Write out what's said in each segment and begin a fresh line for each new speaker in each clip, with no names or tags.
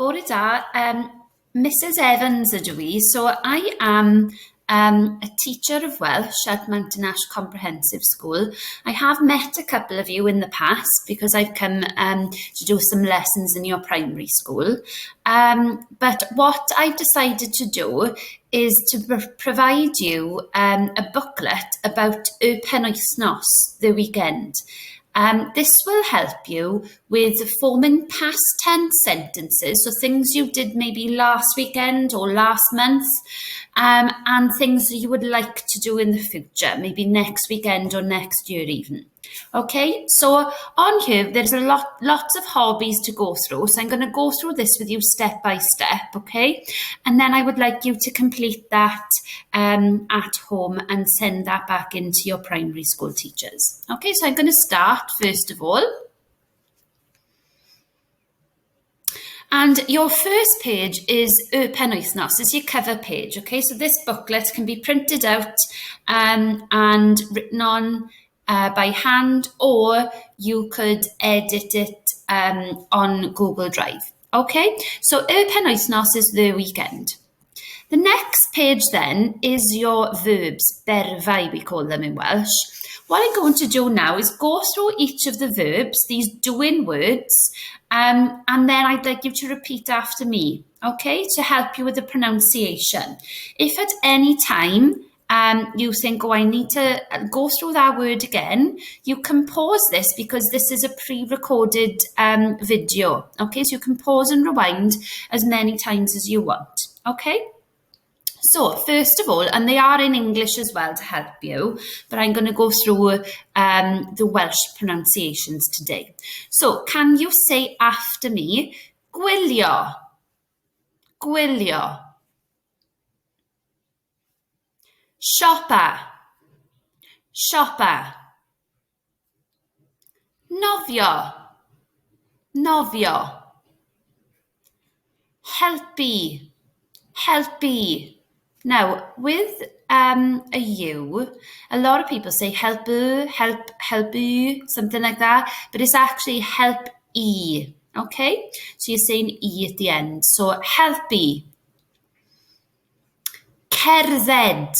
Bore da, Mrs Evans ydw I. So I am a teacher of Welsh at Mountain Ash Comprehensive School. I have met a couple of you in the past because I've come to do some lessons in your primary school. But what I've decided to do is to provide you a booklet about y penwythnos, the weekend. This will help you with forming past tense sentences, so things you did maybe last weekend or last month, and things that you would like to do in the future, maybe next weekend or next year even. Okay, so on here, there's lots of hobbies to go through. So I'm going to go through this with you step by step, okay? And then I would like you to complete that at home and send that back into your primary school teachers. Okay, so I'm going to start first of all. And your first page is y penwythnos, is your cover page, okay? So this booklet can be printed out and written on by hand, or you could edit it on Google Drive. Okay, so y penwythnos is the weekend. The next page then is your verbs, berfau we call them in Welsh. What I'm going to do now is go through each of the verbs, these doing words, and then I'd like you to repeat after me, okay, to help you with the pronunciation. If at any time you think, oh, I need to go through that word again, you can pause this because this is a pre-recorded video. Okay, so you can pause and rewind as many times as you want. Okay, so first of all, and they are in English as well to help you, but I'm going to go through the Welsh pronunciations today. So can you say after me, gwylio, gwylio. Shopper, shopper. Nofio, nofio. Helpu, helpu. Now, with a U, a lot of people say helpu, helpu, something like that, but it's actually help-y, okay? So you're saying E at the end. So helpu. Cerdded,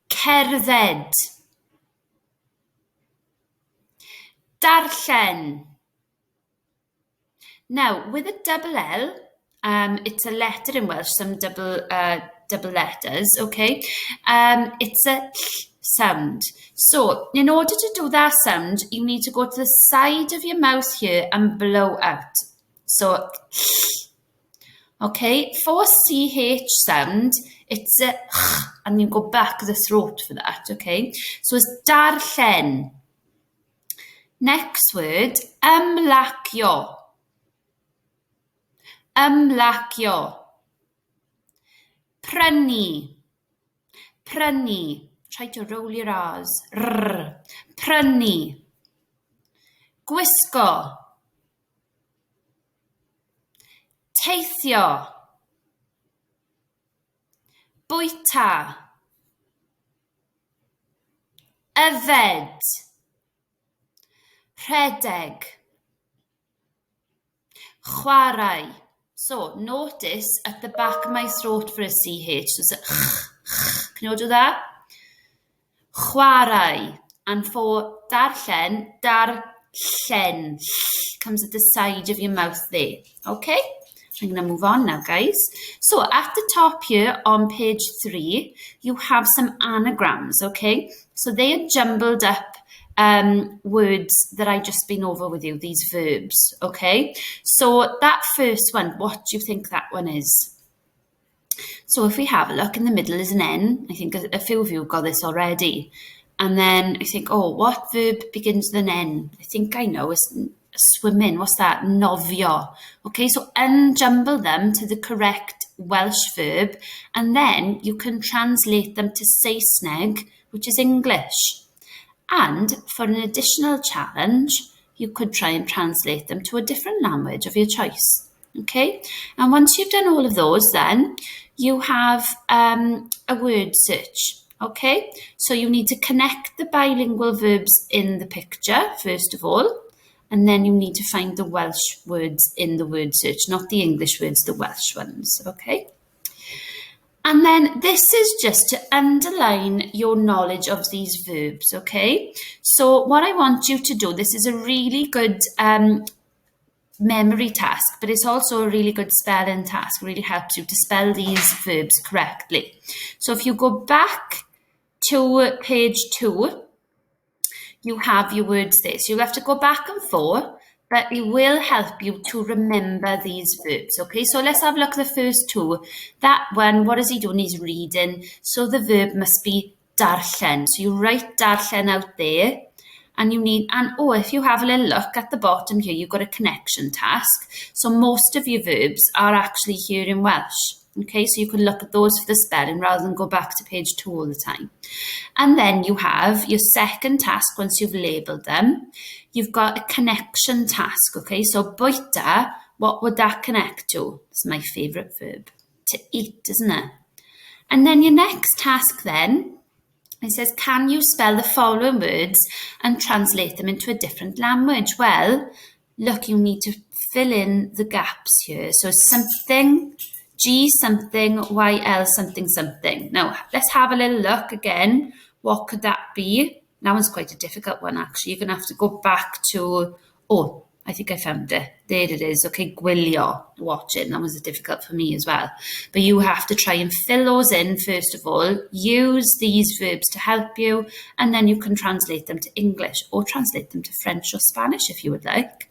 cerdded. Darllen. Now, with a double L, it's a letter in Welsh, some double letters, okay? It's a sound. So, in order to do that sound, you need to go to the side of your mouth here and blow out. So, okay, for CH sound, it's a and you go back the throat for that, okay? So it's darllen. Next word, ymlacio. Ymlacio. Prynu. Prynu. Try to roll your R's. Rr. Prynu. Gwisgo. Teithio. Bwyta. Yfed. Rhedeg. Chwarae. So notice at the back of my throat for a CH, there's a can you all do that? Chwarae. And for darllen, darllen comes at the side of your mouth there. Okay? I'm going to move on now, guys. So at the top here on page 3, you have some anagrams, okay? So they are jumbled up words that I've just been over with you, these verbs, okay? So that first one, what do you think that one is? So if we have a look, in the middle is an N. I think a few of you have got this already. And then I think, oh, what verb begins with an N? I think I know, it's swimming. What's that? Nofio. Okay, so unjumble them to the correct Welsh verb, and then you can translate them to Saesneg, which is English. And for an additional challenge, you could try and translate them to a different language of your choice. Okay, and once you've done all of those, then you have a word search. Okay, so you need to connect the bilingual verbs in the picture, first of all, and then you need to find the Welsh words in the word search, not the English words, the Welsh ones, okay? And then this is just to underline your knowledge of these verbs, okay? So what I want you to do, this is a really good memory task, but it's also a really good spelling task. It really helps you to spell these verbs correctly. So if you go back to page 2, you have your words there. So you'll have to go back and forth, but it will help you to remember these verbs, okay? So let's have a look at the first 2. That one, what is he doing? He's reading. So the verb must be darllen. So you write darllen out there. And you need, and if you have a little look at the bottom here, you've got a connection task. So most of your verbs are actually here in Welsh. Okay, so you can look at those for the spelling rather than go back to page 2 all the time. And then you have your second task once you've labelled them. You've got a connection task, okay? So bwyta, what would that connect to? It's my favourite verb. To eat, isn't it? And then your next task then, it says, can you spell the following words and translate them into a different language? Well, look, you need to fill in the gaps here. So something, G something, YL something something. Now, let's have a little look again. What could that be? That one's quite a difficult one, actually. You're going to have to go back to, I think I found it. There it is. Okay, gwylio, watching. That was difficult for me as well. But you have to try and fill those in, first of all. Use these verbs to help you, and then you can translate them to English or translate them to French or Spanish if you would like.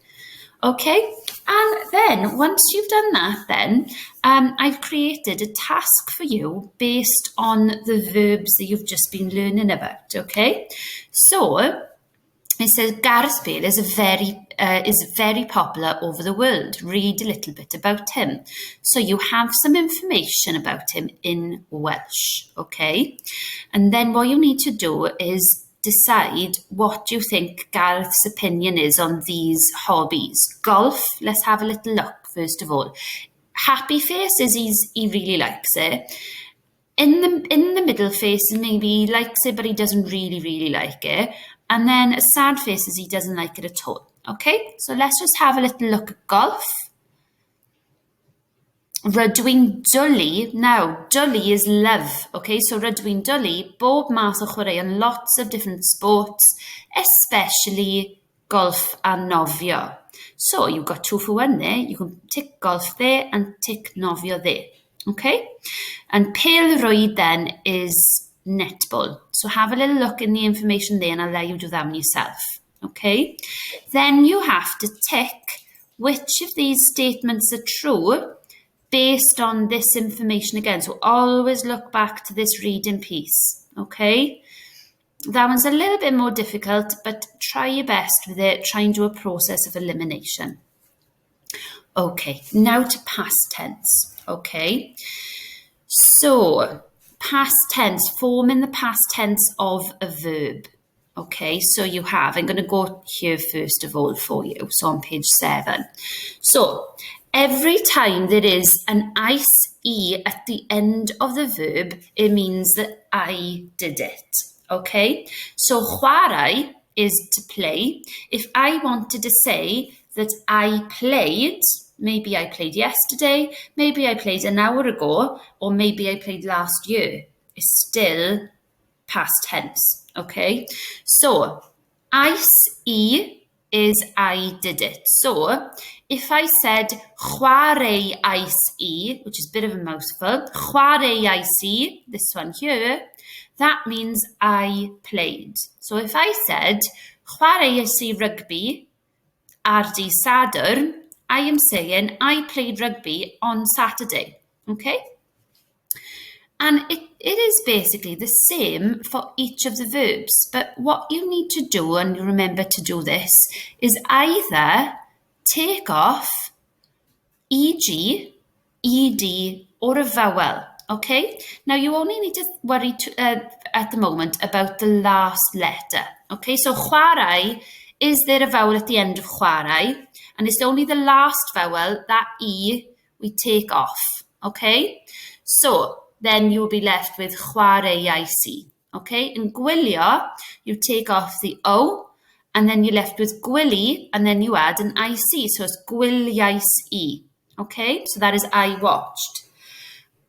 Okay, and then once you've done that, then I've created a task for you based on the verbs that you've just been learning about, okay? So it says Gareth Bale is very popular over the world. Read a little bit about him. So you have some information about him in Welsh, okay? And then what you need to do is decide what you think Gareth's opinion is on these hobbies. Golf, let's have a little look first of all. Happy face is he really likes it. In the middle face, maybe he likes it, but he doesn't really like it. And then a sad face is he doesn't like it at all. Okay, so let's just have a little look at golf. Rydw dwli. Now, dwli is love. Okay, so rydw dwli, bob math o chwaraeon lots of different sports, especially golf and nofio. So you've got 2 for 1 there. You can tick golf there and tick nofio there. Okay, and pêl-rwyd then is netball. So have a little look in the information there and I'll let you do that one yourself. Okay, then you have to tick which of these statements are true based on this information again. So always look back to this reading piece. Okay, that one's a little bit more difficult, but try your best with it. Try and do a process of elimination. Okay, now to past tense. Okay, so past tense, forming the past tense of a verb. Okay, so you have, I'm going to go here first of all for you, so on page 7. So every time there is an ICE at the end of the verb, it means that I did it. Okay, so chwarae is to play. If I wanted to say that I played, maybe I played yesterday, maybe I played an hour ago, or maybe I played last year, it's still past tense, okay? So, ICE is I did it. So, if I said chwarae ICE, which is a bit of a mouthful, chwarae ICE, this one here, that means I played. So if I said chwarae ICE rugby ar dydd Sadwrn, I am saying I played rugby on Saturday, okay? And it is basically the same for each of the verbs, but what you need to do, and remember to do this, is either take off EG, ED, or a vowel, okay? Now you only need to worry at the moment about the last letter, okay? So chwarae, is there a vowel at the end of chwarae? And it's only the last vowel, that E, we take off, okay? So then you'll be left with chwarae IC, okay? In gwylio, you take off the O and then you're left with gwylly, and then you add an IC, so it's gwyliais I. Okay, so that is I watched.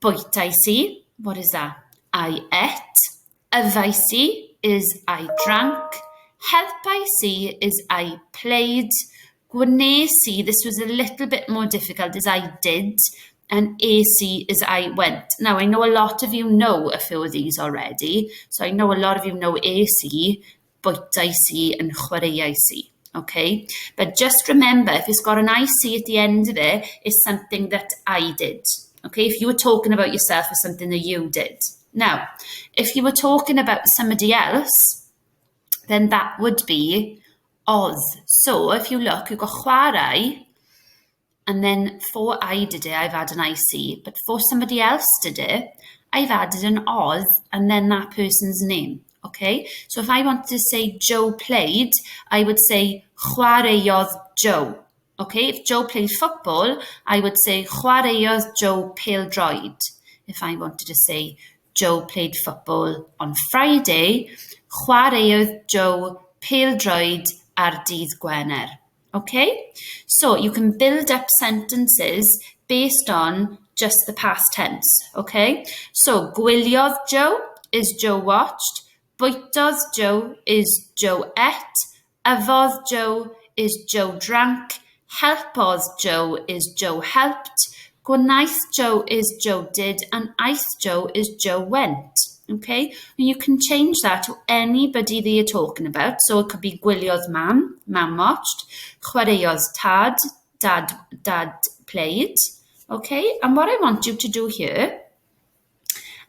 Bwytais I, what is that? I ate. Yfais I is I drank. Helpais I is I played. Gwnes I, this was a little bit more difficult, is I did. And AC is I went. Now, I know a lot of you know a few of these already. So I know a lot of you know AC, bwytais I, and chwaraeais I. Okay? But just remember, if it's got an IC at the end of it, it's something that I did. Okay? If you were talking about yourself, it's something that you did. Now, if you were talking about somebody else, then that would be Oz. So if you look, you've got chwarae, and then for I did it, I've added an IC. But for somebody else did it, I've added an Oz and then that person's name. Okay? So if I wanted to say Joe played, I would say chwaraeodd Joe. Okay? If Joe played football, I would say chwaraeodd Joe pêl-droed. If I wanted to say Joe played football on Friday, chwaraeodd Joe pêl-droed ar dydd Gwener. Okay, so you can build up sentences based on just the past tense, okay? So, gwyliodd Joe is Joe watched, bwytodd Joe is Joe ate, yfodd Joe is Joe drank, helpodd Joe is Joe helped, gwnaeth Joe is Joe did, and aeth Joe is Joe went. Okay, and you can change that to anybody that you're talking about. So it could be gwyliodd mam watched, chwaraeodd tad, dad played. Okay, and what I want you to do here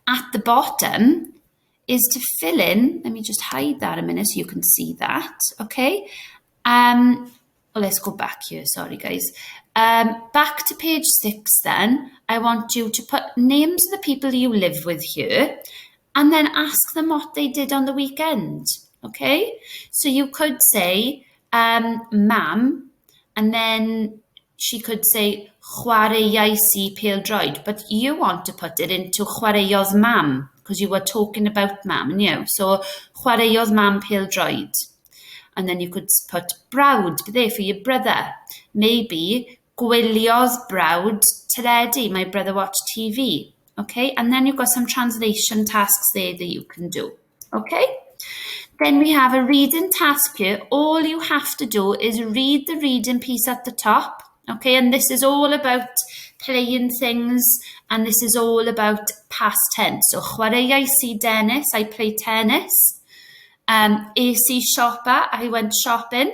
at the bottom is to fill in, let me just hide that a minute so you can see that. Okay, well, let's go back here, sorry guys. Back to page 6 then, I want you to put names of the people you live with here, and then ask them what they did on the weekend, okay? So you could say, mam, and then she could say, chwaraeais I pêl-droed, but you want to put it into chwaraeodd mam, because you were talking about mam, and you. So, chwaraeodd mam pêl-droed. And then you could put brawd, there for your brother. Maybe, gwyliodd brawd teledu, my brother watched TV. Okay, and then you've got some translation tasks there that you can do. Okay, then we have a reading task here. All you have to do is read the reading piece at the top. Okay, and this is all about playing things, and this is all about past tense. So, chwaraeais I Dennis, I played tennis. Es I shopper, I went shopping.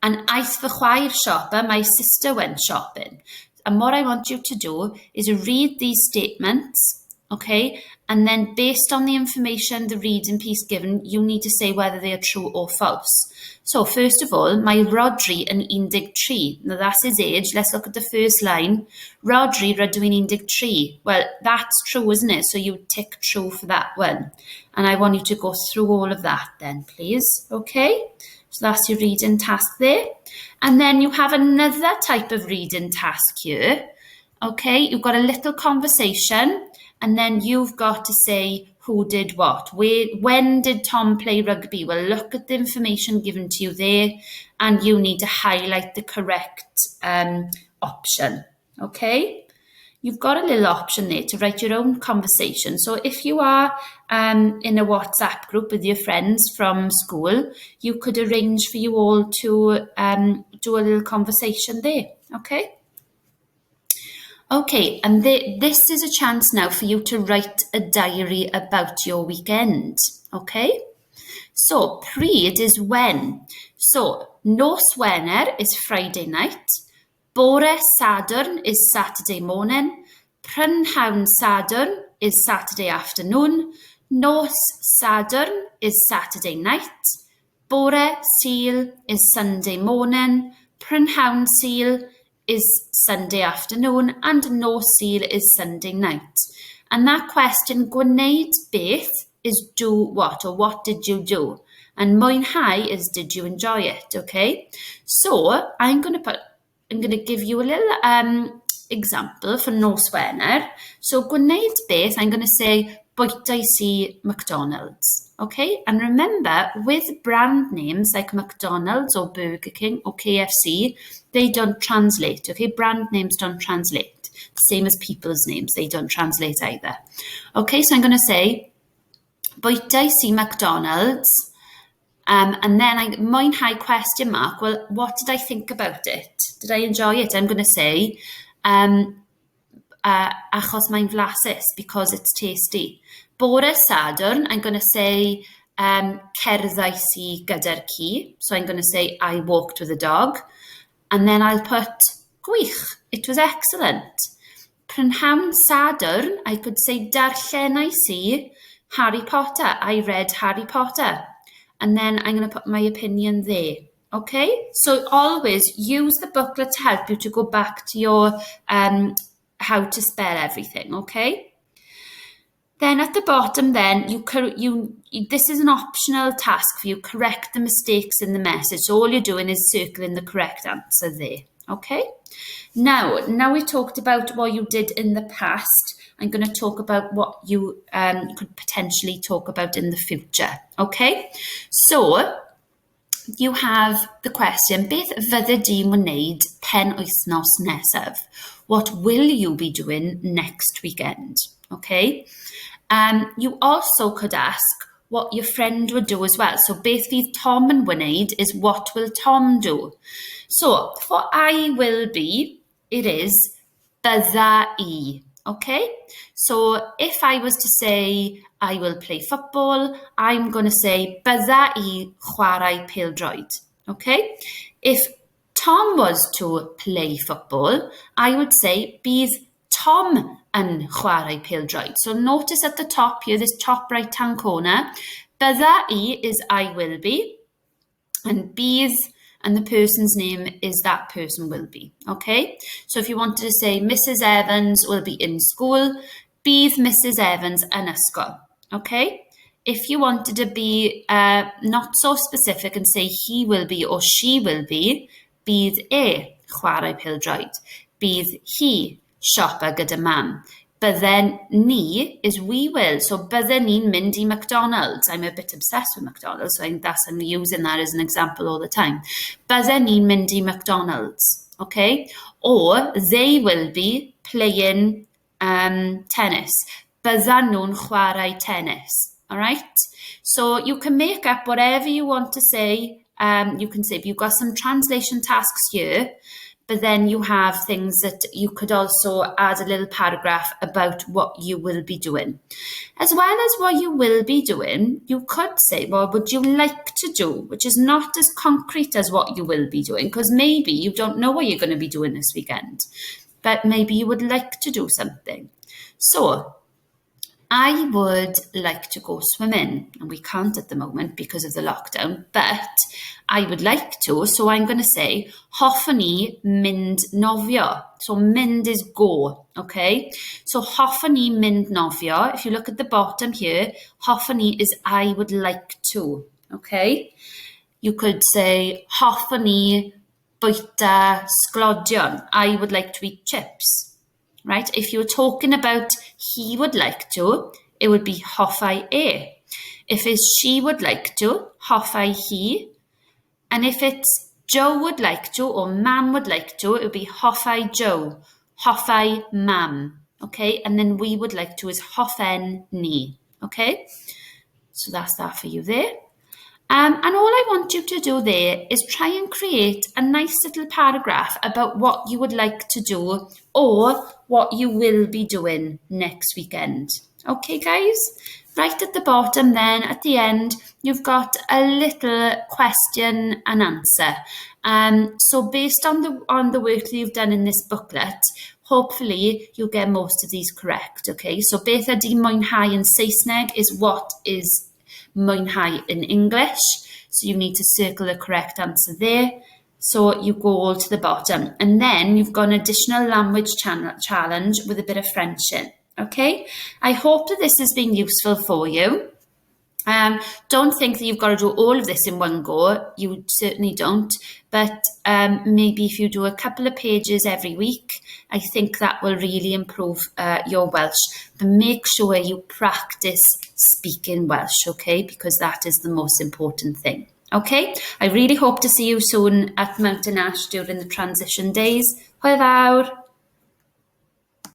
And aeth fy chwaer shopper, my sister went shopping. And what I want you to do is read these statements, okay? And then based on the information, the reading piece given, you need to say whether they are true or false. So first of all, my Rodri yn 13. Now that's his age. Let's look at the first line. Rodri rydw yn 13. Well, that's true, isn't it? So you tick true for that one. And I want you to go through all of that then, please. Okay? So that's your reading task there. And then you have another type of reading task here. Okay, you've got a little conversation, and then you've got to say who did what. When did Tom play rugby? Well, look at the information given to you there, and you need to highlight the correct option. Okay? You've got a little option there to write your own conversation. So if you are in a WhatsApp group with your friends from school, you could arrange for you all to do a little conversation there, okay? Okay, and this is a chance now for you to write a diary about your weekend, okay? So, pryd is when. So, nos Wener is Friday night. Bore Sadwrn is Saturday morning. Prynhawn Sadwrn is Saturday afternoon. Nos Sadwrn is Saturday night. Bore Sul is Sunday morning. Prynhawn Sul is Sunday afternoon. And Nos Sul is Sunday night. And that question, gwneud beth, is do what, or what did you do? And mwynhau is did you enjoy it, okay? So I'm going to give you a little example for nos Wener. So gwneud beth, I'm going to say bwytai si McDonald's. Okay, and remember, with brand names like McDonald's or Burger King or KFC, they don't translate. Okay, brand names don't translate. Same as people's names, they don't translate either. Okay, so I'm going to say bwytai si McDonald's. And then mwynhau question mark. Well, what did I think about it? Did I enjoy it? I'm going to say, achos mae'n flasus, because it's tasty. Bore Sadwrn, I'm going to say, cerddais I gyda'r ci. So I'm going to say, I walked with a dog. And then I'll put, gwych, it was excellent. Prynhawn Sadwrn, I could say, darllenais I Harry Potter. I read Harry Potter. And then I'm going to put my opinion there. Okay? So always use the booklet to help you to go back to your how to spell everything. Okay? Then at the bottom, then this is an optional task for you. Correct the mistakes in the message. So all you're doing is circling the correct answer there. Okay? Now we talked about what you did in the past. I'm going to talk about what you could potentially talk about in the future. Okay? So, you have the question, beth fydde di'n wneud pen wythnos nesaf? What will you be doing next weekend? Okay? You also could ask what your friend would do as well. So, beth fydd Tom yn wneud is what will Tom do? So, for I will be, it is bydda I. Okay, so if I was to say I will play football, I'm going to say bydda I chwarae pêl-droed. Okay, if Tom was to play football, I would say bydd Tom yn chwarae pêl-droed. So notice at the top here, this top right hand corner, bydda I is I will be, and bydd, and the person's name is that person will be, okay? So if you wanted to say Mrs. Evans will be in school, bydd Mrs. Evans yn ysgol, okay? If you wanted to be not so specific and say he will be or she will be, bydd e chwarae pêl-droed, bydd hi siopa gyda mam. Bydden ni is we will. So bydden ni'n mynd I McDonald's. I'm a bit obsessed with McDonald's, so I'm using that as an example all the time. Bydden ni'n mynd I McDonald's, okay? Or they will be playing tennis. Byddan nhw'n chwarae tennis, all right? So you can make up whatever you want to say. You can say, you've got some translation tasks here, but then you have things that you could also add a little paragraph about what you will be doing. As well as what you will be doing, you could say, what would you like to do? Which is not as concrete as what you will be doing, because maybe you don't know what you're going to be doing this weekend, but maybe you would like to do something. So, I would like to go swimming, and we can't at the moment because of the lockdown, but I would like to, so I'm going to say, hoffwn I mynd nofio. So mynd is go, okay? So hoffwn I mynd nofio. If you look at the bottom here, hoffwn I is I would like to, okay? You could say, hoffwn I bwyta sglodion. I would like to eat chips. Right? If you were talking about he would like to, it would be hoffai e. If it's she would like to, hoffai he. And if it's Joe would like to or Mam would like to, it would be hoffai Joe, hoffai Mam. Okay? And then we would like to is hoffen ni. Okay? So that's that for you there. And all I want you to do there is try and create a nice little paragraph about what you would like to do or what you will be doing next weekend. Okay, guys? Right at the bottom then, at the end, you've got a little question and answer. So based on the work that you've done in this booklet, hopefully you'll get most of these correct, okay? So beth ydi mwynhau in Saesneg is what is mwynhau in English. So you need to circle the correct answer there. So you go all to the bottom. And then you've got an additional language challenge with a bit of French in. Okay? I hope that this has been useful for you. Don't think that you've got to do all of this in one go. You certainly don't. But maybe if you do a couple of pages every week, I think that will really improve your Welsh. But make sure you practice speaking Welsh, okay? Because that is the most important thing. Okay? I really hope to see you soon at Mountain Ash during the transition days. Hwyl fawr!